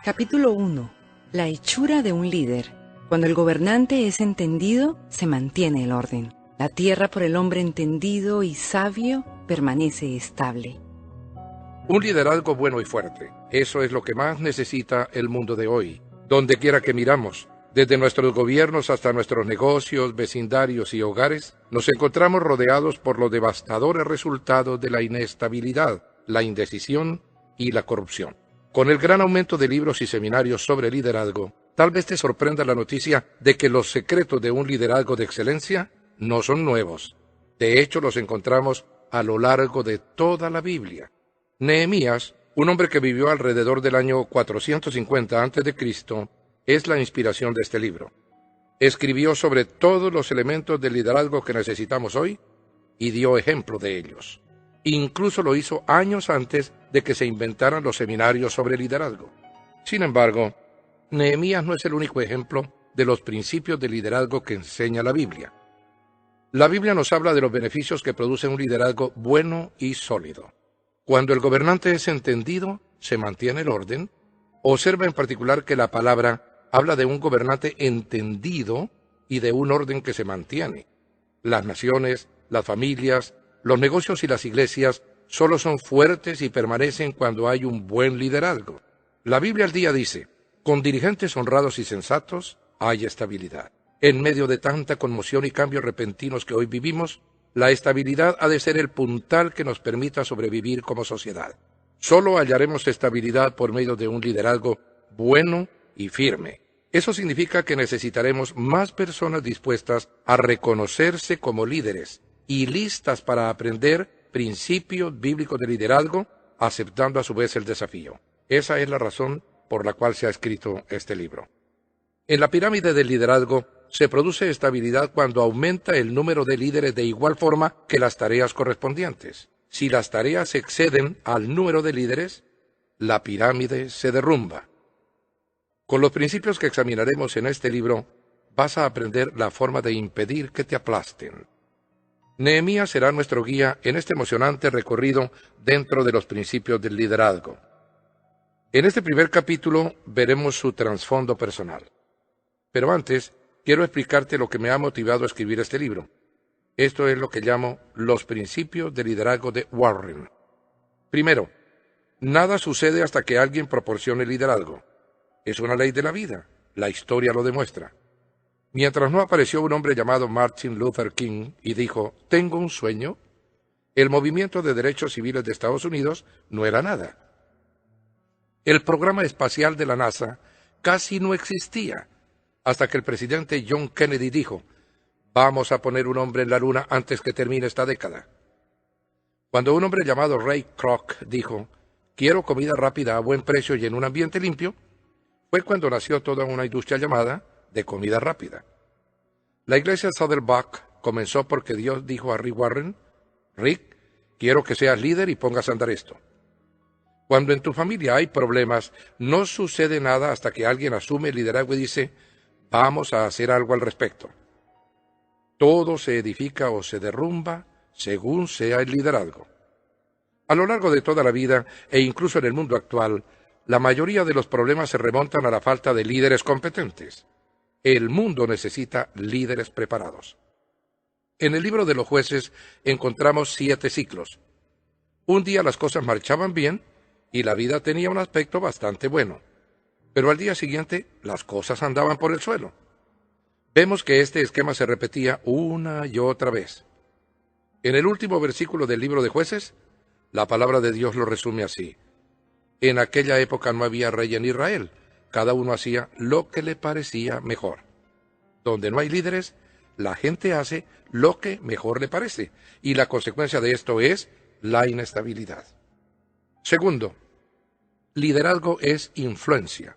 Capítulo 1. La hechura de un líder. Cuando el gobernante es entendido, se mantiene el orden. La tierra por el hombre entendido y sabio permanece estable. Un liderazgo bueno y fuerte. Eso es lo que más necesita el mundo de hoy. Donde quiera que miramos, desde nuestros gobiernos hasta nuestros negocios, vecindarios y hogares, nos encontramos rodeados por los devastadores resultados de la inestabilidad, la indecisión y la corrupción. Con el gran aumento de libros y seminarios sobre liderazgo, tal vez te sorprenda la noticia de que los secretos de un liderazgo de excelencia no son nuevos. De hecho, los encontramos a lo largo de toda la Biblia. Nehemías, un hombre que vivió alrededor del año 450 a.C., es la inspiración de este libro. Escribió sobre todos los elementos del liderazgo que necesitamos hoy y dio ejemplo de ellos. Incluso lo hizo años antes de que se inventaran los seminarios sobre liderazgo. Sin embargo, Nehemías no es el único ejemplo de los principios de liderazgo que enseña la Biblia. La Biblia nos habla de los beneficios que produce un liderazgo bueno y sólido. Cuando el gobernante es entendido, se mantiene el orden. Observa en particular que la palabra habla de un gobernante entendido y de un orden que se mantiene. Las naciones, las familias, los negocios y las iglesias solo son fuertes y permanecen cuando hay un buen liderazgo. La Biblia al día dice, con dirigentes honrados y sensatos hay estabilidad. En medio de tanta conmoción y cambios repentinos que hoy vivimos, la estabilidad ha de ser el puntal que nos permita sobrevivir como sociedad. Solo hallaremos estabilidad por medio de un liderazgo bueno y firme. Eso significa que necesitaremos más personas dispuestas a reconocerse como líderes y listas para aprender principios bíblicos de liderazgo, aceptando a su vez el desafío. Esa es la razón por la cual se ha escrito este libro. En la pirámide del liderazgo se produce estabilidad cuando aumenta el número de líderes de igual forma que las tareas correspondientes. Si las tareas exceden al número de líderes, la pirámide se derrumba. Con los principios que examinaremos en este libro, vas a aprender la forma de impedir que te aplasten. Nehemías será nuestro guía en este emocionante recorrido dentro de los principios del liderazgo. En este primer capítulo veremos su trasfondo personal. Pero antes, quiero explicarte lo que me ha motivado a escribir este libro. Esto es lo que llamo los principios de liderazgo de Warren. Primero, nada sucede hasta que alguien proporcione liderazgo. Es una ley de la vida. La historia lo demuestra. Mientras no apareció un hombre llamado Martin Luther King y dijo, «Tengo un sueño», el movimiento de derechos civiles de Estados Unidos no era nada. El programa espacial de la NASA casi no existía, hasta que el presidente John Kennedy dijo, «Vamos a poner un hombre en la Luna antes que termine esta década». Cuando un hombre llamado Ray Kroc dijo, «Quiero comida rápida a buen precio y en un ambiente limpio», fue cuando nació toda una industria llamada de comida rápida. La iglesia Saddleback comenzó porque Dios dijo a Rick Warren, «Rick, quiero que seas líder y pongas a andar esto». Cuando en tu familia hay problemas, no sucede nada hasta que alguien asume el liderazgo y dice, «Vamos a hacer algo al respecto». Todo se edifica o se derrumba según sea el liderazgo. A lo largo de toda la vida, e incluso en el mundo actual, la mayoría de los problemas se remontan a la falta de líderes competentes. El mundo necesita líderes preparados. En el libro de los jueces encontramos 7 ciclos. Un día las cosas marchaban bien y la vida tenía un aspecto bastante bueno. Pero al día siguiente las cosas andaban por el suelo. Vemos que este esquema se repetía una y otra vez. En el último versículo del libro de Jueces, la palabra de Dios lo resume así. En aquella época no había rey en Israel. Cada uno hacía lo que le parecía mejor. Donde no hay líderes, la gente hace lo que mejor le parece. Y la consecuencia de esto es la inestabilidad. Segundo, liderazgo es influencia.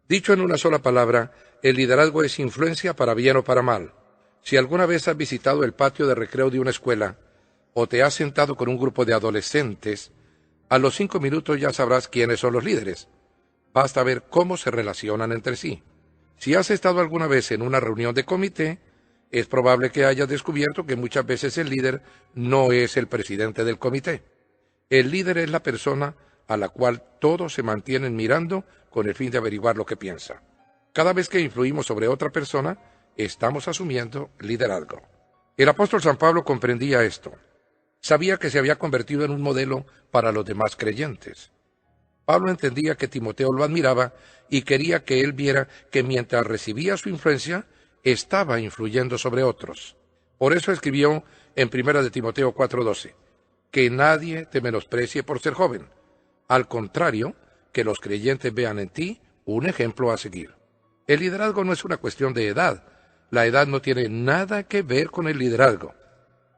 Dicho en una sola palabra, el liderazgo es influencia para bien o para mal. Si alguna vez has visitado el patio de recreo de una escuela o te has sentado con un grupo de adolescentes, a los 5 minutos ya sabrás quiénes son los líderes. Basta ver cómo se relacionan entre sí. Si has estado alguna vez en una reunión de comité, es probable que hayas descubierto que muchas veces el líder no es el presidente del comité. El líder es la persona a la cual todos se mantienen mirando con el fin de averiguar lo que piensa. Cada vez que influimos sobre otra persona, estamos asumiendo liderazgo. El apóstol San Pablo comprendía esto. Sabía que se había convertido en un modelo para los demás creyentes. Pablo entendía que Timoteo lo admiraba y quería que él viera que mientras recibía su influencia, estaba influyendo sobre otros. Por eso escribió en 1 de Timoteo 4:12, que nadie te menosprecie por ser joven. Al contrario, que los creyentes vean en ti un ejemplo a seguir. El liderazgo no es una cuestión de edad. La edad no tiene nada que ver con el liderazgo.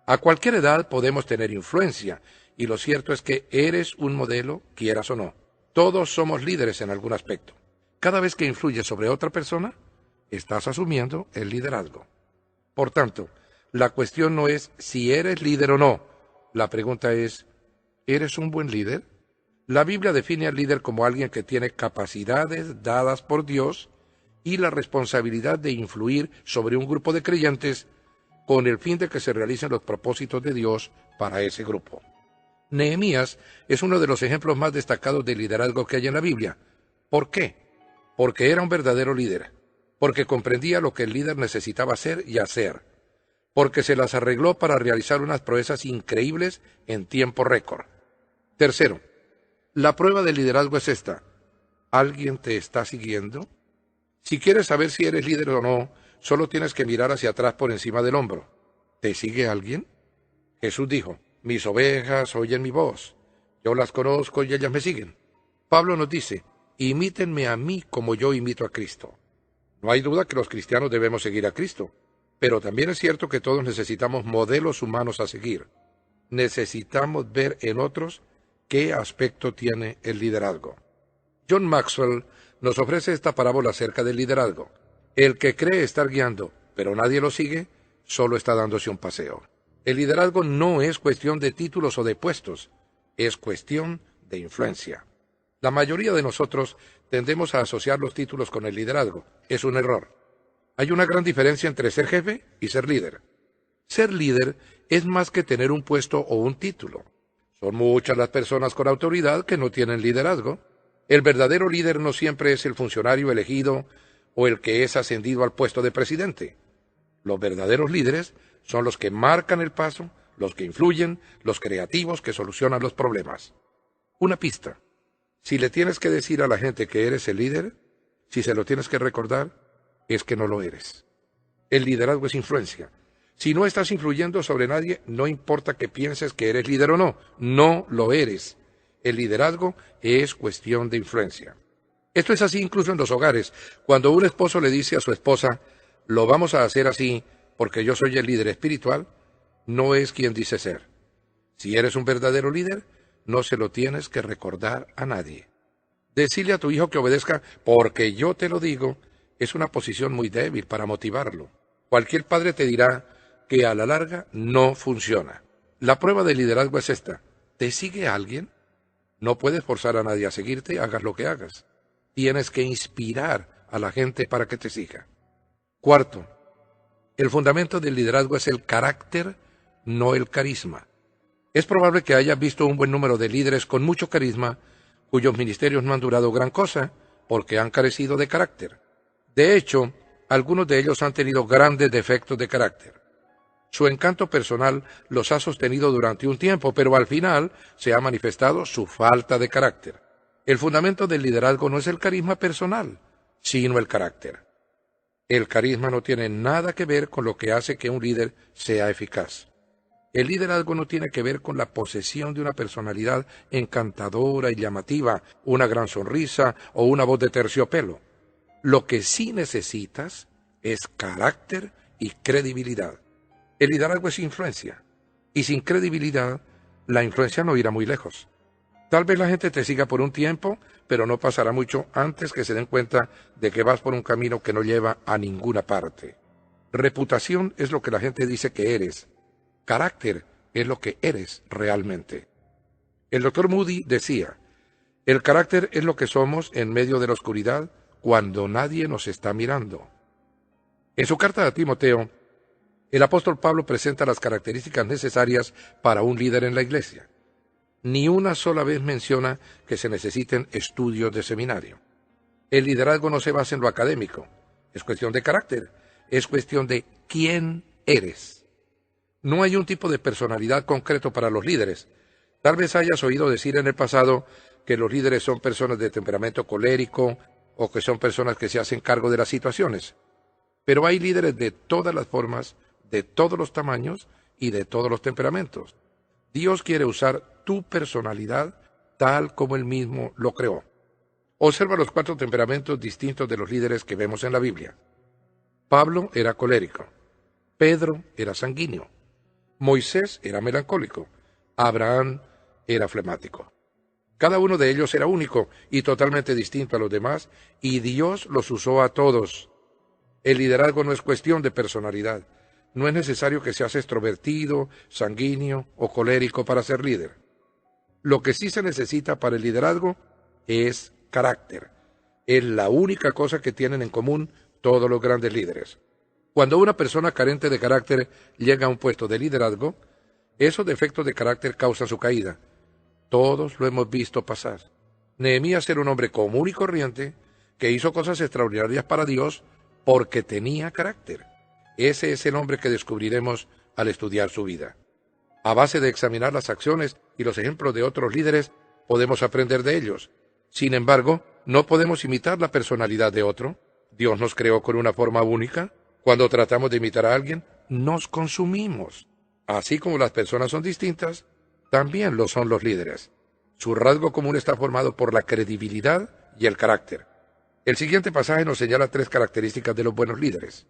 A cualquier edad podemos tener influencia, y lo cierto es que eres un modelo, quieras o no. Todos somos líderes en algún aspecto. Cada vez que influyes sobre otra persona, estás asumiendo el liderazgo. Por tanto, la cuestión no es si eres líder o no. La pregunta es, ¿eres un buen líder? La Biblia define al líder como alguien que tiene capacidades dadas por Dios y la responsabilidad de influir sobre un grupo de creyentes con el fin de que se realicen los propósitos de Dios para ese grupo. Nehemías es uno de los ejemplos más destacados de liderazgo que hay en la Biblia. ¿Por qué? Porque era un verdadero líder, porque comprendía lo que el líder necesitaba hacer y hacer, porque se las arregló para realizar unas proezas increíbles en tiempo récord. Tercero, la prueba del liderazgo es esta. ¿Alguien te está siguiendo? Si quieres saber si eres líder o no, solo tienes que mirar hacia atrás por encima del hombro. ¿Te sigue alguien? Jesús dijo, mis ovejas oyen mi voz. Yo las conozco y ellas me siguen. Pablo nos dice, imítenme a mí como yo imito a Cristo. No hay duda que los cristianos debemos seguir a Cristo, pero también es cierto que todos necesitamos modelos humanos a seguir. Necesitamos ver en otros qué aspecto tiene el liderazgo. John Maxwell nos ofrece esta parábola acerca del liderazgo. El que cree estar guiando, pero nadie lo sigue, solo está dándose un paseo. El liderazgo no es cuestión de títulos o de puestos, es cuestión de influencia. La mayoría de nosotros tendemos a asociar los títulos con el liderazgo. Es un error. Hay una gran diferencia entre ser jefe y ser líder. Ser líder es más que tener un puesto o un título. Son muchas las personas con autoridad que no tienen liderazgo. El verdadero líder no siempre es el funcionario elegido o el que es ascendido al puesto de presidente. Los verdaderos líderes son los que marcan el paso, los que influyen, los creativos que solucionan los problemas. Una pista. Si le tienes que decir a la gente que eres el líder, si se lo tienes que recordar, es que no lo eres. El liderazgo es influencia. Si no estás influyendo sobre nadie, no importa que pienses que eres líder o no, no lo eres. El liderazgo es cuestión de influencia. Esto es así incluso en los hogares. Cuando un esposo le dice a su esposa, lo vamos a hacer así porque yo soy el líder espiritual, no es quien dice ser. Si eres un verdadero líder, no se lo tienes que recordar a nadie. Decirle a tu hijo que obedezca porque yo te lo digo es una posición muy débil para motivarlo. Cualquier padre te dirá que a la larga no funciona. La prueba de liderazgo es esta. ¿Te sigue alguien? No puedes forzar a nadie a seguirte, hagas lo que hagas. Tienes que inspirar a la gente para que te siga. Cuarto, el fundamento del liderazgo es el carácter, no el carisma. Es probable que hayas visto un buen número de líderes con mucho carisma, cuyos ministerios no han durado gran cosa, porque han carecido de carácter. De hecho, algunos de ellos han tenido grandes defectos de carácter. Su encanto personal los ha sostenido durante un tiempo, pero al final se ha manifestado su falta de carácter. El fundamento del liderazgo no es el carisma personal, sino el carácter. El carisma no tiene nada que ver con lo que hace que un líder sea eficaz. El liderazgo no tiene que ver con la posesión de una personalidad encantadora y llamativa, una gran sonrisa o una voz de terciopelo. Lo que sí necesitas es carácter y credibilidad. El liderazgo es influencia, y sin credibilidad, la influencia no irá muy lejos. Tal vez la gente te siga por un tiempo, pero no pasará mucho antes que se den cuenta de que vas por un camino que no lleva a ninguna parte. Reputación es lo que la gente dice que eres. Carácter es lo que eres realmente. El Dr. Moody decía, el carácter es lo que somos en medio de la oscuridad cuando nadie nos está mirando. En su carta a Timoteo, el apóstol Pablo presenta las características necesarias para un líder en la iglesia. Ni una sola vez menciona que se necesiten estudios de seminario. El liderazgo no se basa en lo académico, es cuestión de carácter, es cuestión de quién eres. No hay un tipo de personalidad concreto para los líderes. Tal vez hayas oído decir en el pasado que los líderes son personas de temperamento colérico o que son personas que se hacen cargo de las situaciones. Pero hay líderes de todas las formas, de todos los tamaños y de todos los temperamentos. Dios quiere usar tu personalidad tal como Él mismo lo creó. Observa los 4 temperamentos distintos de los líderes que vemos en la Biblia. Pablo era colérico, Pedro era sanguíneo, Moisés era melancólico, Abraham era flemático. Cada uno de ellos era único y totalmente distinto a los demás, y Dios los usó a todos. El liderazgo no es cuestión de personalidad. No es necesario que seas extrovertido, sanguíneo o colérico para ser líder. Lo que sí se necesita para el liderazgo es carácter. Es la única cosa que tienen en común todos los grandes líderes. Cuando una persona carente de carácter llega a un puesto de liderazgo, esos defectos de carácter causan su caída. Todos lo hemos visto pasar. Nehemías era un hombre común y corriente que hizo cosas extraordinarias para Dios porque tenía carácter. Ese es el hombre que descubriremos al estudiar su vida. A base de examinar las acciones y los ejemplos de otros líderes, podemos aprender de ellos. Sin embargo, no podemos imitar la personalidad de otro. Dios nos creó con una forma única. Cuando tratamos de imitar a alguien, nos consumimos. Así como las personas son distintas, también lo son los líderes. Su rasgo común está formado por la credibilidad y el carácter. El siguiente pasaje nos señala 3 características de los buenos líderes.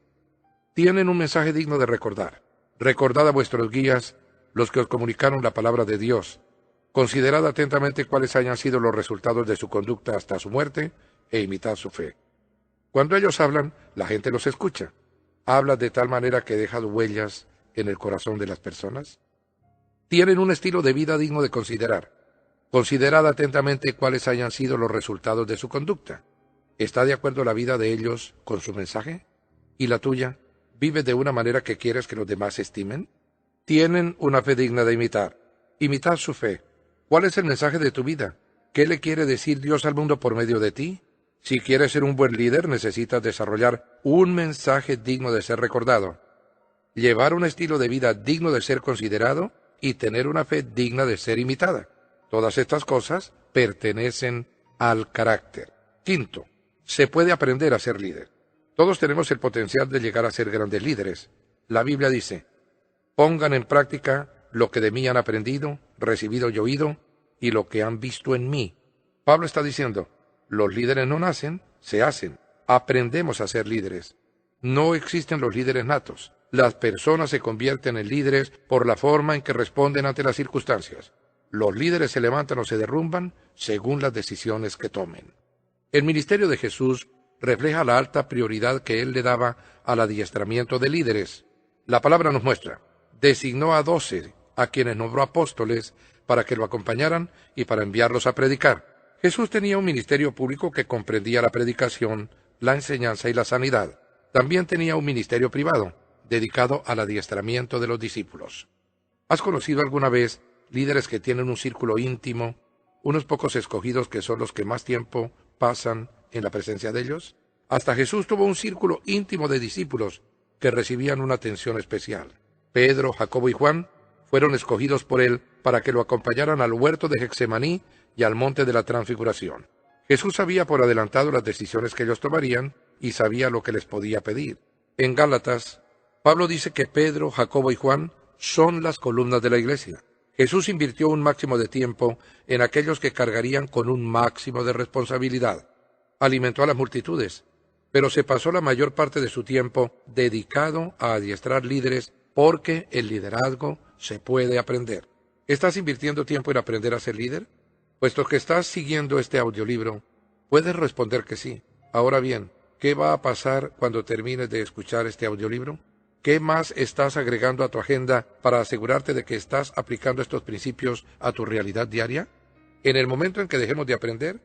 Tienen un mensaje digno de recordar. Recordad a vuestros guías, los que os comunicaron la palabra de Dios. Considerad atentamente cuáles hayan sido los resultados de su conducta hasta su muerte e imitad su fe. Cuando ellos hablan, la gente los escucha. ¿Habla de tal manera que deja huellas en el corazón de las personas? Tienen un estilo de vida digno de considerar. Considerad atentamente cuáles hayan sido los resultados de su conducta. ¿Está de acuerdo la vida de ellos con su mensaje? ¿Y la tuya? ¿Vives de una manera que quieres que los demás estimen? Tienen una fe digna de imitar. Imitad su fe. ¿Cuál es el mensaje de tu vida? ¿Qué le quiere decir Dios al mundo por medio de ti? Si quieres ser un buen líder, necesitas desarrollar un mensaje digno de ser recordado, llevar un estilo de vida digno de ser considerado y tener una fe digna de ser imitada. Todas estas cosas pertenecen al carácter. Quinto, se puede aprender a ser líder. Todos tenemos el potencial de llegar a ser grandes líderes. La Biblia dice, pongan en práctica lo que de mí han aprendido, recibido y oído, y lo que han visto en mí. Pablo está diciendo, los líderes no nacen, se hacen. Aprendemos a ser líderes. No existen los líderes natos. Las personas se convierten en líderes por la forma en que responden ante las circunstancias. Los líderes se levantan o se derrumban según las decisiones que tomen. El ministerio de Jesús refleja la alta prioridad que Él le daba al adiestramiento de líderes. La palabra nos muestra, designó a 12, a quienes nombró apóstoles, para que lo acompañaran y para enviarlos a predicar. Jesús tenía un ministerio público que comprendía la predicación, la enseñanza y la sanidad. También tenía un ministerio privado, dedicado al adiestramiento de los discípulos. ¿Has conocido alguna vez líderes que tienen un círculo íntimo, unos pocos escogidos que son los que más tiempo pasan en la presencia de ellos? Hasta Jesús tuvo un círculo íntimo de discípulos que recibían una atención especial. Pedro, Jacobo y Juan fueron escogidos por Él para que lo acompañaran al huerto de Getsemaní y al monte de la Transfiguración. Jesús sabía por adelantado las decisiones que ellos tomarían y sabía lo que les podía pedir. En Gálatas, Pablo dice que Pedro, Jacobo y Juan son las columnas de la iglesia. Jesús invirtió un máximo de tiempo en aquellos que cargarían con un máximo de responsabilidad. Alimentó a las multitudes, pero se pasó la mayor parte de su tiempo dedicado a adiestrar líderes porque el liderazgo se puede aprender. ¿Estás invirtiendo tiempo en aprender a ser líder? Puesto que estás siguiendo este audiolibro, puedes responder que sí. Ahora bien, ¿qué va a pasar cuando termines de escuchar este audiolibro? ¿Qué más estás agregando a tu agenda para asegurarte de que estás aplicando estos principios a tu realidad diaria? En el momento en que dejemos de aprender,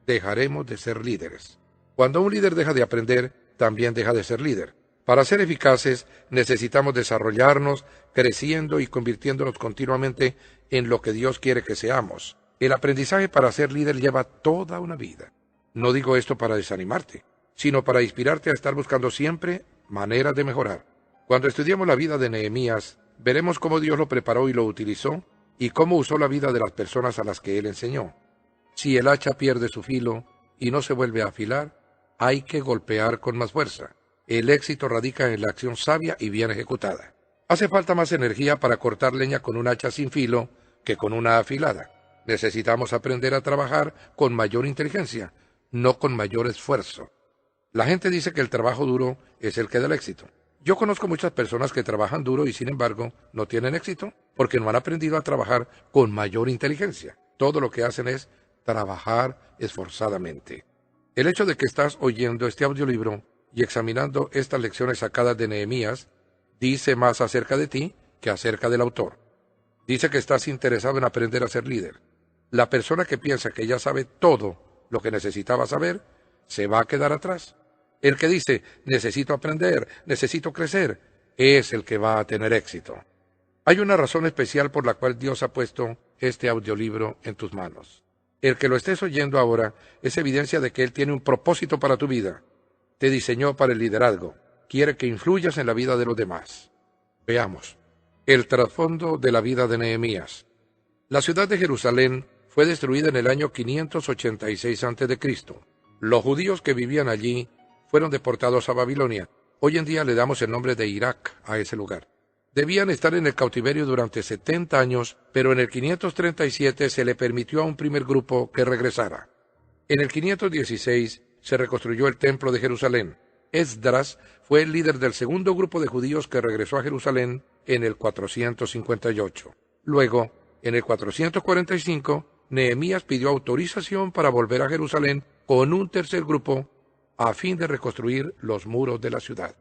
dejaremos de ser líderes. Cuando un líder deja de aprender, también deja de ser líder. Para ser eficaces necesitamos desarrollarnos, creciendo y convirtiéndonos continuamente en lo que Dios quiere que seamos. El aprendizaje para ser líder lleva toda una vida. No digo esto para desanimarte, sino para inspirarte a estar buscando siempre maneras de mejorar. Cuando estudiemos la vida de Nehemías, veremos cómo Dios lo preparó y lo utilizó, y cómo usó la vida de las personas a las que él enseñó. Si el hacha pierde su filo y no se vuelve a afilar, hay que golpear con más fuerza. El éxito radica en la acción sabia y bien ejecutada. Hace falta más energía para cortar leña con un hacha sin filo que con una afilada. Necesitamos aprender a trabajar con mayor inteligencia, no con mayor esfuerzo. La gente dice que el trabajo duro es el que da el éxito. Yo conozco muchas personas que trabajan duro y sin embargo no tienen éxito porque no han aprendido a trabajar con mayor inteligencia. Todo lo que hacen es trabajar esforzadamente. El hecho de que estás oyendo este audiolibro y examinando estas lecciones sacadas de Nehemías dice más acerca de ti que acerca del autor. Dice que estás interesado en aprender a ser líder. La persona que piensa que ya sabe todo lo que necesitaba saber se va a quedar atrás. El que dice, necesito aprender, necesito crecer, es el que va a tener éxito. Hay una razón especial por la cual Dios ha puesto este audiolibro en tus manos. El que lo estés oyendo ahora es evidencia de que Él tiene un propósito para tu vida. Te diseñó para el liderazgo. Quiere que influyas en la vida de los demás. Veamos. El trasfondo de la vida de Nehemías. La ciudad de Jerusalén fue destruida en el año 586 a.C. Los judíos que vivían allí fueron deportados a Babilonia. Hoy en día le damos el nombre de Irak a ese lugar. Debían estar en el cautiverio durante 70 años, pero en el 537 se le permitió a un primer grupo que regresara. En el 516 se reconstruyó el templo de Jerusalén. Esdras fue el líder del segundo grupo de judíos que regresó a Jerusalén en el 458. Luego, en el 445, Nehemías pidió autorización para volver a Jerusalén con un tercer grupo a fin de reconstruir los muros de la ciudad.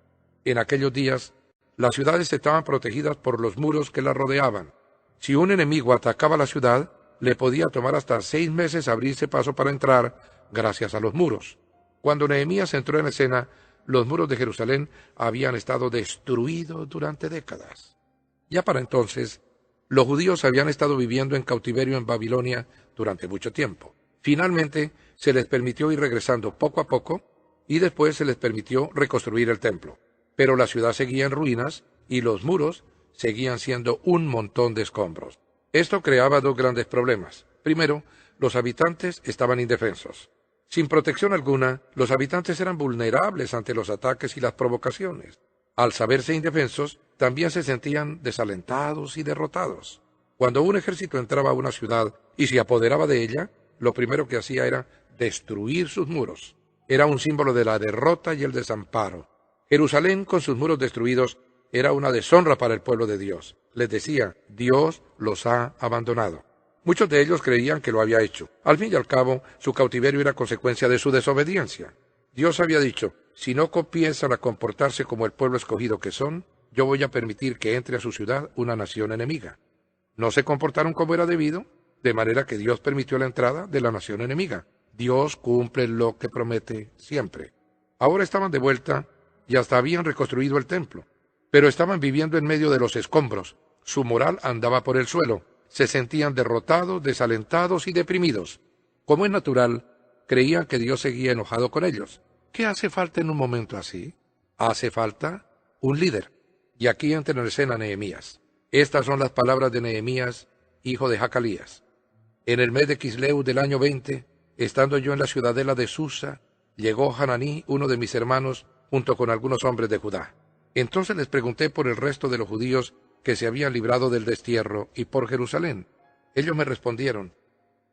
En aquellos días, las ciudades estaban protegidas por los muros que las rodeaban. Si un enemigo atacaba la ciudad, le podía tomar hasta 6 meses abrirse paso para entrar gracias a los muros. Cuando Nehemías entró en escena, los muros de Jerusalén habían estado destruidos durante décadas. Ya para entonces, los judíos habían estado viviendo en cautiverio en Babilonia durante mucho tiempo. Finalmente, se les permitió ir regresando poco a poco, y después se les permitió reconstruir el templo. Pero la ciudad seguía en ruinas y los muros seguían siendo un montón de escombros. Esto creaba 2 grandes problemas. Primero, los habitantes estaban indefensos. Sin protección alguna, los habitantes eran vulnerables ante los ataques y las provocaciones. Al saberse indefensos, también se sentían desalentados y derrotados. Cuando un ejército entraba a una ciudad y se apoderaba de ella, lo primero que hacía era destruir sus muros. Era un símbolo de la derrota y el desamparo. Jerusalén, con sus muros destruidos, era una deshonra para el pueblo de Dios. Les decía, Dios los ha abandonado. Muchos de ellos creían que lo había hecho. Al fin y al cabo, su cautiverio era consecuencia de su desobediencia. Dios había dicho, si no comienzan a comportarse como el pueblo escogido que son, yo voy a permitir que entre a su ciudad una nación enemiga. No se comportaron como era debido, de manera que Dios permitió la entrada de la nación enemiga. Dios cumple lo que promete siempre. Ahora estaban de vuelta y hasta habían reconstruido el templo, pero estaban viviendo en medio de los escombros. Su moral andaba por el suelo. Se sentían derrotados, desalentados y deprimidos. Como es natural, creían que Dios seguía enojado con ellos. ¿Qué hace falta en un momento así? Hace falta un líder. Y aquí entra en escena Nehemías. Estas son las palabras de Nehemías, hijo de Jacalías. En el mes de Quisleu del año 20, estando yo en la ciudadela de Susa, llegó Hananí, uno de mis hermanos, junto con algunos hombres de Judá. Entonces les pregunté por el resto de los judíos que se habían librado del destierro y por Jerusalén. Ellos me respondieron,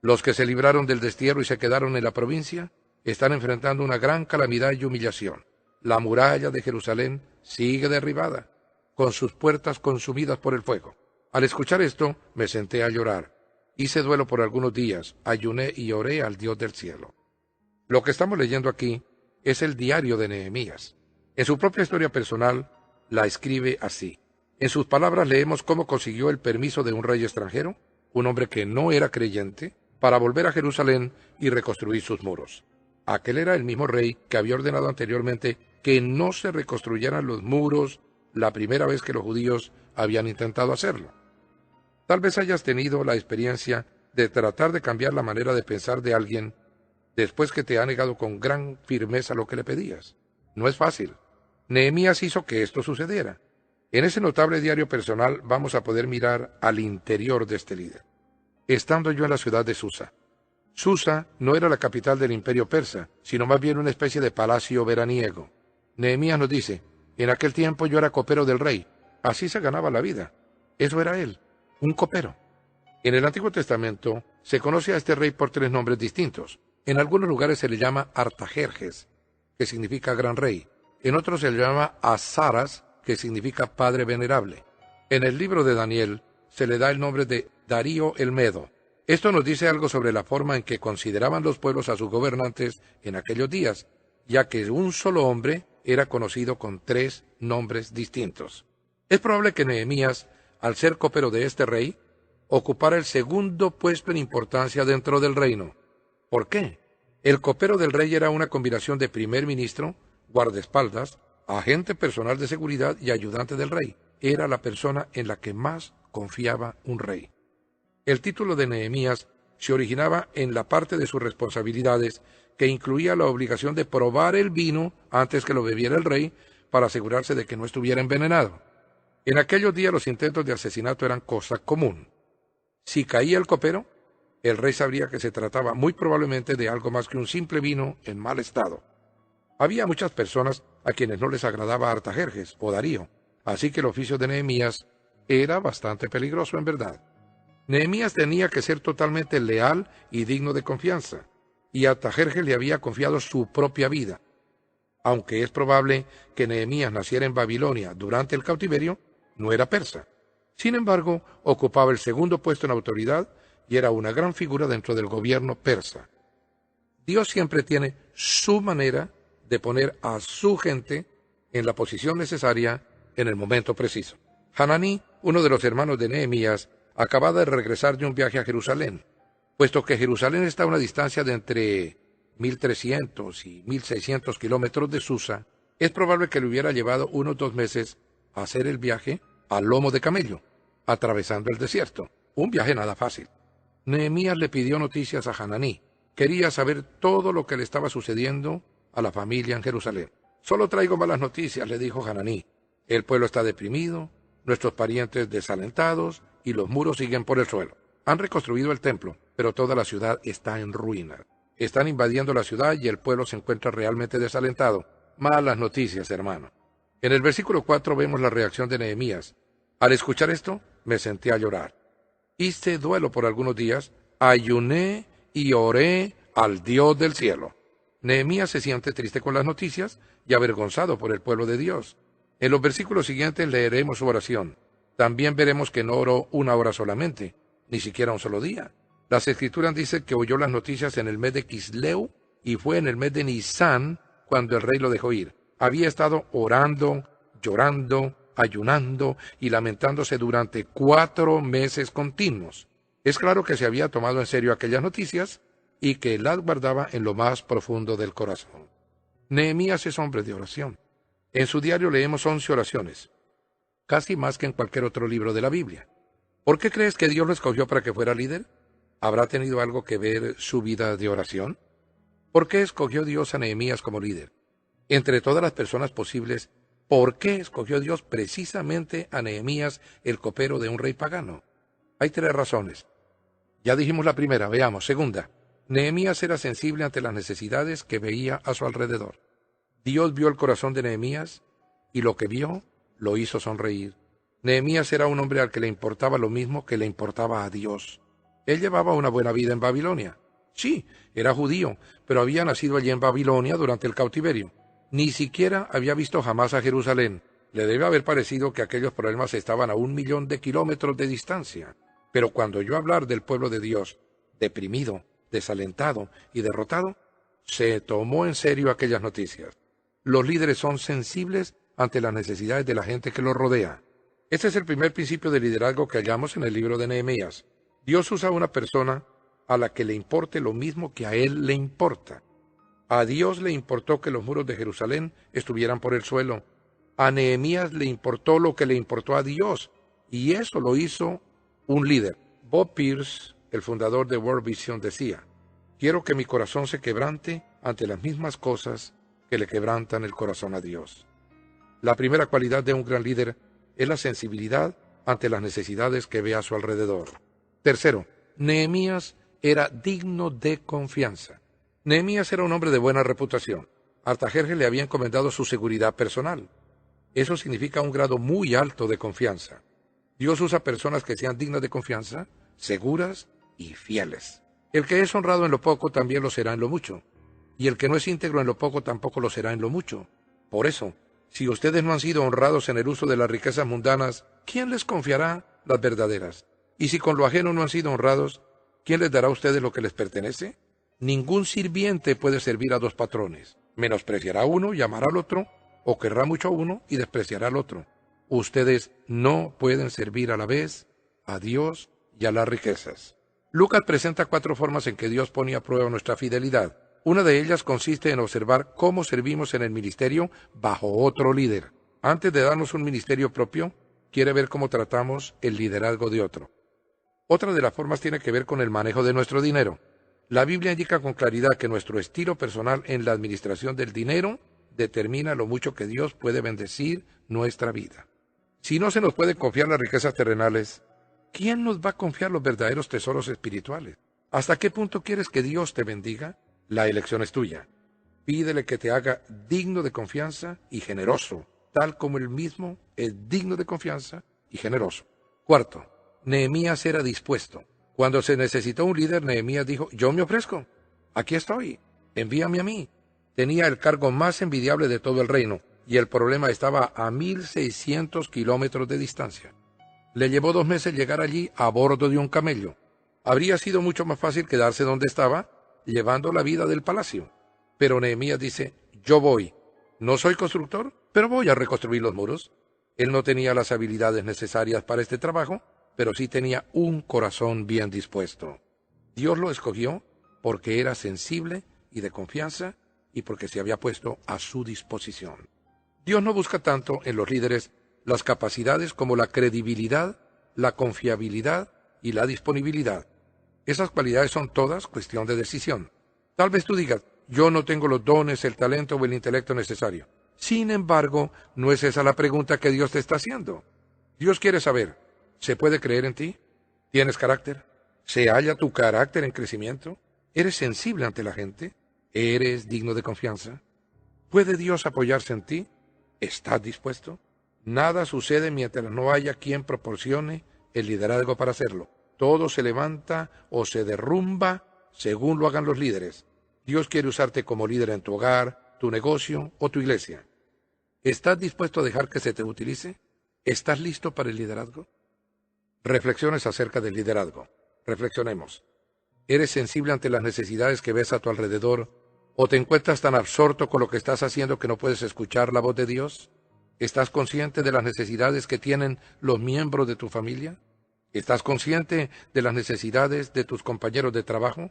los que se libraron del destierro y se quedaron en la provincia están enfrentando una gran calamidad y humillación. La muralla de Jerusalén sigue derribada, con sus puertas consumidas por el fuego. Al escuchar esto, me senté a llorar. Hice duelo por algunos días, ayuné y oré al Dios del cielo. Lo que estamos leyendo aquí es el diario de Nehemías. En su propia historia personal, la escribe así. En sus palabras leemos cómo consiguió el permiso de un rey extranjero, un hombre que no era creyente, para volver a Jerusalén y reconstruir sus muros. Aquel era el mismo rey que había ordenado anteriormente que no se reconstruyeran los muros la primera vez que los judíos habían intentado hacerlo. Tal vez hayas tenido la experiencia de tratar de cambiar la manera de pensar de alguien después que te ha negado con gran firmeza lo que le pedías. No es fácil. Nehemías hizo que esto sucediera. En ese notable diario personal vamos a poder mirar al interior de este líder. Estando yo en la ciudad de Susa. Susa no era la capital del imperio persa, sino más bien una especie de palacio veraniego. Nehemías nos dice, en aquel tiempo yo era copero del rey. Así se ganaba la vida. Eso era él, un copero. En el Antiguo Testamento se conoce a este rey por 3 nombres distintos. En algunos lugares se le llama Artajerjes, que significa gran rey. En otros se le llama Azaras, que significa padre venerable. En el libro de Daniel se le da el nombre de Darío el Medo. Esto nos dice algo sobre la forma en que consideraban los pueblos a sus gobernantes en aquellos días, ya que un solo hombre era conocido con 3 nombres distintos. Es probable que Nehemías, al ser copero de este rey, ocupara el segundo puesto en importancia dentro del reino. ¿Por qué? El copero del rey era una combinación de primer ministro, guardaespaldas, agente personal de seguridad y ayudante del rey. Era la persona en la que más confiaba un rey. El título de Nehemías se originaba en la parte de sus responsabilidades que incluía la obligación de probar el vino antes que lo bebiera el rey para asegurarse de que no estuviera envenenado. En aquellos días los intentos de asesinato eran cosa común. Si caía el copero, el rey sabría que se trataba muy probablemente de algo más que un simple vino en mal estado. Había muchas personas a quienes no les agradaba Artajerjes o Darío, así que el oficio de Nehemías era bastante peligroso en verdad. Nehemías tenía que ser totalmente leal y digno de confianza, y Artajerjes le había confiado su propia vida. Aunque es probable que Nehemías naciera en Babilonia durante el cautiverio, no era persa. Sin embargo, ocupaba el segundo puesto en autoridad y era una gran figura dentro del gobierno persa. Dios siempre tiene su manera de poner a su gente en la posición necesaria en el momento preciso. Hananí, uno de los hermanos de Nehemías, acababa de regresar de un viaje a Jerusalén. Puesto que Jerusalén está a una distancia de entre 1.300 y 1.600 kilómetros de Susa, es probable que le hubiera llevado unos 2 meses hacer el viaje al lomo de camello, atravesando el desierto. Un viaje nada fácil. Nehemías le pidió noticias a Hananí. Quería saber todo lo que le estaba sucediendo a la familia en Jerusalén. Solo traigo malas noticias, le dijo Hananí. El pueblo está deprimido, nuestros parientes desalentados y los muros siguen por el suelo. Han reconstruido el templo, pero toda la ciudad está en ruinas. Están invadiendo la ciudad y el pueblo se encuentra realmente desalentado. Malas noticias, hermano. En el versículo 4 vemos la reacción de Nehemías. Al escuchar esto, me senté a llorar. Hice duelo por algunos días, ayuné y oré al Dios del cielo. Nehemías se siente triste con las noticias y avergonzado por el pueblo de Dios. En los versículos siguientes leeremos su oración. También veremos que no oró 1 hora solamente, ni siquiera un solo día. Las Escrituras dicen que oyó las noticias en el mes de Quisleu y fue en el mes de Nisán cuando el rey lo dejó ir. Había estado orando, llorando, ayunando y lamentándose durante 4 meses continuos. Es claro que se había tomado en serio aquellas noticias y que las guardaba en lo más profundo del corazón. Nehemías es hombre de oración. En su diario leemos 11 oraciones, casi más que en cualquier otro libro de la Biblia. ¿Por qué crees que Dios lo escogió para que fuera líder? ¿Habrá tenido algo que ver su vida de oración? ¿Por qué escogió Dios a Nehemías como líder? Entre todas las personas posibles, ¿por qué escogió Dios precisamente a Nehemías, el copero de un rey pagano? Hay 3 razones. Ya dijimos la primera, veamos. Segunda, Nehemías era sensible ante las necesidades que veía a su alrededor. Dios vio el corazón de Nehemías y lo que vio lo hizo sonreír. Nehemías era un hombre al que le importaba lo mismo que le importaba a Dios. Él llevaba una buena vida en Babilonia. Sí, era judío, pero había nacido allí en Babilonia durante el cautiverio. Ni siquiera había visto jamás a Jerusalén. Le debe haber parecido que aquellos problemas estaban a 1.000.000 de kilómetros de distancia. Pero cuando oyó hablar del pueblo de Dios, deprimido, desalentado y derrotado, se tomó en serio aquellas noticias. Los líderes son sensibles ante las necesidades de la gente que los rodea. Este es el primer principio de liderazgo que hallamos en el libro de Nehemías. Dios usa a una persona a la que le importe lo mismo que a él le importa. A Dios le importó que los muros de Jerusalén estuvieran por el suelo. A Nehemías le importó lo que le importó a Dios, y eso lo hizo un líder. Bob Pierce, el fundador de World Vision, decía: quiero que mi corazón se quebrante ante las mismas cosas que le quebrantan el corazón a Dios. La primera cualidad de un gran líder es la sensibilidad ante las necesidades que ve a su alrededor. Tercero, Nehemías era digno de confianza. Nehemías era un hombre de buena reputación. Artajerjes le había encomendado su seguridad personal. Eso significa un grado muy alto de confianza. Dios usa personas que sean dignas de confianza, seguras y fieles. El que es honrado en lo poco también lo será en lo mucho, y el que no es íntegro en lo poco tampoco lo será en lo mucho. Por eso, si ustedes no han sido honrados en el uso de las riquezas mundanas, ¿quién les confiará las verdaderas? Y si con lo ajeno no han sido honrados, ¿quién les dará a ustedes lo que les pertenece? Ningún sirviente puede servir a dos patrones. Menospreciará a uno y amará al otro, o querrá mucho a uno y despreciará al otro. Ustedes no pueden servir a la vez a Dios y a las riquezas. Lucas presenta 4 formas en que Dios pone a prueba nuestra fidelidad. Una de ellas consiste en observar cómo servimos en el ministerio bajo otro líder. Antes de darnos un ministerio propio, quiere ver cómo tratamos el liderazgo de otro. Otra de las formas tiene que ver con el manejo de nuestro dinero. La Biblia indica con claridad que nuestro estilo personal en la administración del dinero determina lo mucho que Dios puede bendecir nuestra vida. Si no se nos puede confiar las riquezas terrenales, ¿quién nos va a confiar los verdaderos tesoros espirituales? ¿Hasta qué punto quieres que Dios te bendiga? La elección es tuya. Pídele que te haga digno de confianza y generoso, tal como él mismo es digno de confianza y generoso. Cuarto, Nehemías era dispuesto. Cuando se necesitó un líder, Nehemías dijo: yo me ofrezco, aquí estoy, envíame a mí. Tenía el cargo más envidiable de todo el reino, y el problema estaba a 1,600 kilómetros de distancia. Le llevó 2 meses llegar allí a bordo de un camello. Habría sido mucho más fácil quedarse donde estaba, llevando la vida del palacio. Pero Nehemías dice: yo voy. No soy constructor, pero voy a reconstruir los muros. Él no tenía las habilidades necesarias para este trabajo, pero sí tenía un corazón bien dispuesto. Dios lo escogió porque era sensible y de confianza, y porque se había puesto a su disposición. Dios no busca tanto en los líderes las capacidades como la credibilidad, la confiabilidad y la disponibilidad. Esas cualidades son todas cuestión de decisión. Tal vez tú digas: yo no tengo los dones, el talento o el intelecto necesario. Sin embargo, no es esa la pregunta que Dios te está haciendo. Dios quiere saber: ¿se puede creer en ti? ¿Tienes carácter? ¿Se halla tu carácter en crecimiento? ¿Eres sensible ante la gente? ¿Eres digno de confianza? ¿Puede Dios apoyarse en ti? ¿Estás dispuesto? Nada sucede mientras no haya quien proporcione el liderazgo para hacerlo. Todo se levanta o se derrumba según lo hagan los líderes. Dios quiere usarte como líder en tu hogar, tu negocio o tu iglesia. ¿Estás dispuesto a dejar que se te utilice? ¿Estás listo para el liderazgo? Reflexiones acerca del liderazgo. Reflexionemos. ¿Eres sensible ante las necesidades que ves a tu alrededor? ¿O te encuentras tan absorto con lo que estás haciendo que no puedes escuchar la voz de Dios? ¿Estás consciente de las necesidades que tienen los miembros de tu familia? ¿Estás consciente de las necesidades de tus compañeros de trabajo?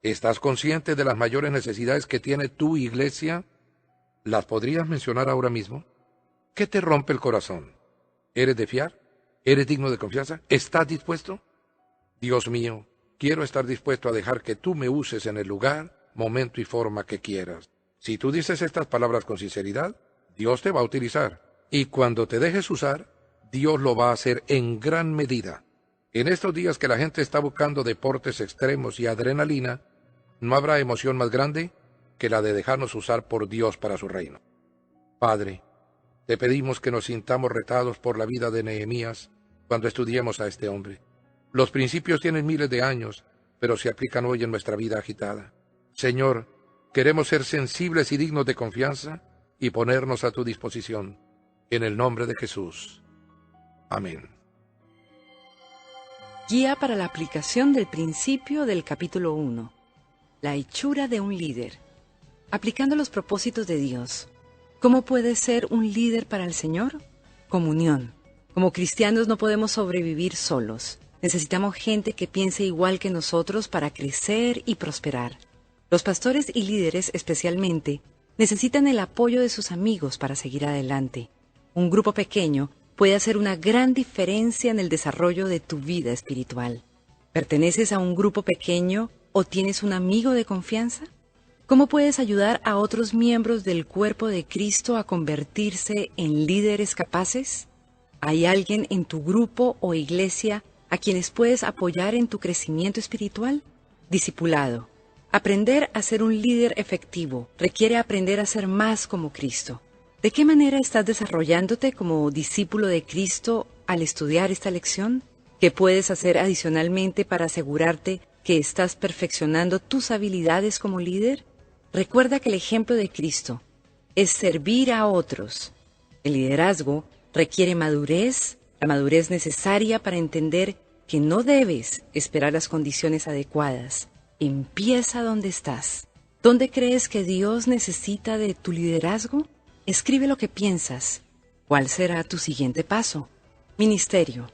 ¿Estás consciente de las mayores necesidades que tiene tu iglesia? ¿Las podrías mencionar ahora mismo? ¿Qué te rompe el corazón? ¿Eres de fiar? ¿Eres digno de confianza? ¿Estás dispuesto? Dios mío, quiero estar dispuesto a dejar que tú me uses en el lugar, momento y forma que quieras. Si tú dices estas palabras con sinceridad, Dios te va a utilizar. Y cuando te dejes usar, Dios lo va a hacer en gran medida. En estos días que la gente está buscando deportes extremos y adrenalina, no habrá emoción más grande que la de dejarnos usar por Dios para su reino. Padre, te pedimos que nos sintamos retados por la vida de Nehemías cuando estudiemos a este hombre. Los principios tienen miles de años, pero se aplican hoy en nuestra vida agitada. Señor, queremos ser sensibles y dignos de confianza y ponernos a tu disposición. En el nombre de Jesús. Amén. Guía para la aplicación del principio del capítulo 1. La hechura de un líder. Aplicando los propósitos de Dios. ¿Cómo puede ser un líder para el Señor? Comunión. Como cristianos no podemos sobrevivir solos. Necesitamos gente que piense igual que nosotros para crecer y prosperar. Los pastores y líderes especialmente necesitan el apoyo de sus amigos para seguir adelante. Un grupo pequeño puede hacer una gran diferencia en el desarrollo de tu vida espiritual. ¿Perteneces a un grupo pequeño o tienes un amigo de confianza? ¿Cómo puedes ayudar a otros miembros del cuerpo de Cristo a convertirse en líderes capaces? ¿Hay alguien en tu grupo o iglesia a quienes puedes apoyar en tu crecimiento espiritual? Discipulado. Aprender a ser un líder efectivo requiere aprender a ser más como Cristo. ¿De qué manera estás desarrollándote como discípulo de Cristo al estudiar esta lección? ¿Qué puedes hacer adicionalmente para asegurarte que estás perfeccionando tus habilidades como líder? Recuerda que el ejemplo de Cristo es servir a otros. El liderazgo requiere madurez, la madurez necesaria para entender que no debes esperar las condiciones adecuadas. Empieza donde estás. ¿Dónde crees que Dios necesita de tu liderazgo? Escribe lo que piensas. ¿Cuál será tu siguiente paso? Ministerio.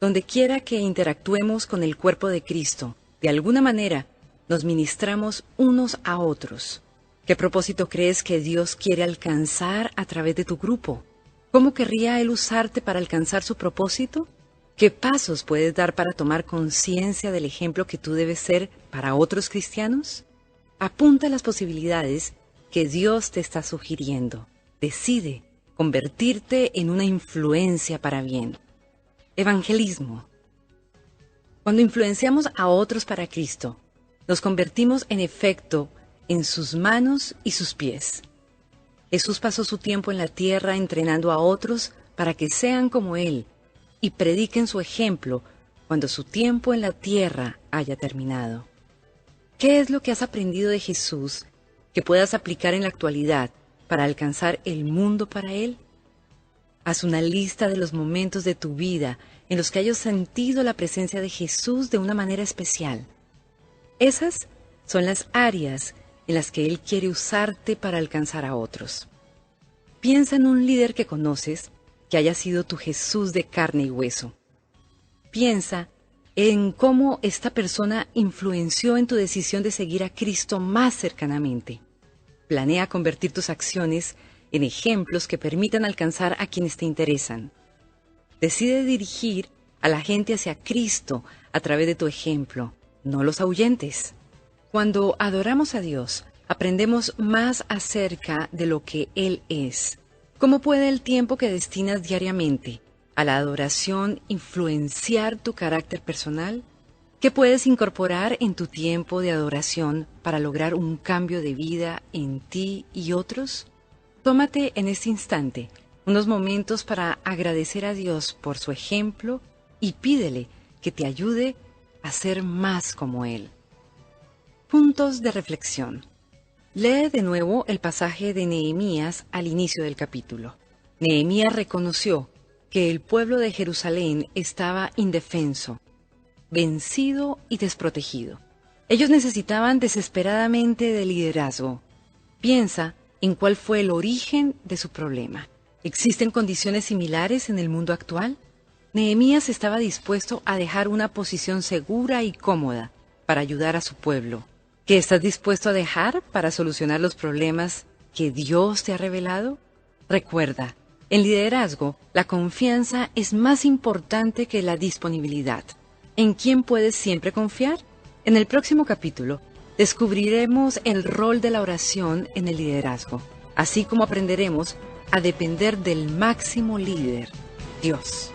Donde quiera que interactuemos con el cuerpo de Cristo, de alguna manera nos ministramos unos a otros. ¿Qué propósito crees que Dios quiere alcanzar a través de tu grupo? ¿Cómo querría Él usarte para alcanzar su propósito? ¿Qué pasos puedes dar para tomar conciencia del ejemplo que tú debes ser para otros cristianos? Apunta las posibilidades que Dios te está sugiriendo. Decide convertirte en una influencia para bien. Evangelismo. Cuando influenciamos a otros para Cristo, nos convertimos en efecto en sus manos y sus pies. Jesús pasó su tiempo en la tierra entrenando a otros para que sean como Él y prediquen su ejemplo cuando su tiempo en la tierra haya terminado. ¿Qué es lo que has aprendido de Jesús que puedas aplicar en la actualidad para alcanzar el mundo para Él? Haz una lista de los momentos de tu vida en los que hayas sentido la presencia de Jesús de una manera especial. Esas son las áreas en las que Él quiere usarte para alcanzar a otros. Piensa en un líder que conoces que haya sido tu Jesús de carne y hueso. Piensa en cómo esta persona influenció en tu decisión de seguir a Cristo más cercanamente. Planea convertir tus acciones en ejemplos que permitan alcanzar a quienes te interesan. Decide dirigir a la gente hacia Cristo a través de tu ejemplo, no los ahuyentes. Cuando adoramos a Dios, aprendemos más acerca de lo que Él es. ¿Cómo puede el tiempo que destinas diariamente a la adoración influenciar tu carácter personal? ¿Qué puedes incorporar en tu tiempo de adoración para lograr un cambio de vida en ti y otros? Tómate en este instante unos momentos para agradecer a Dios por su ejemplo y pídele que te ayude a ser más como Él. Puntos de reflexión. Lee de nuevo el pasaje de Nehemías al inicio del capítulo. Nehemías reconoció que el pueblo de Jerusalén estaba indefenso, vencido y desprotegido. Ellos necesitaban desesperadamente de liderazgo. Piensa en cuál fue el origen de su problema. ¿Existen condiciones similares en el mundo actual? Nehemías estaba dispuesto a dejar una posición segura y cómoda para ayudar a su pueblo. ¿Qué estás dispuesto a dejar para solucionar los problemas que Dios te ha revelado? Recuerda, en liderazgo, la confianza es más importante que la disponibilidad. ¿En quién puedes siempre confiar? En el próximo capítulo, descubriremos el rol de la oración en el liderazgo, así como aprenderemos a depender del máximo líder, Dios.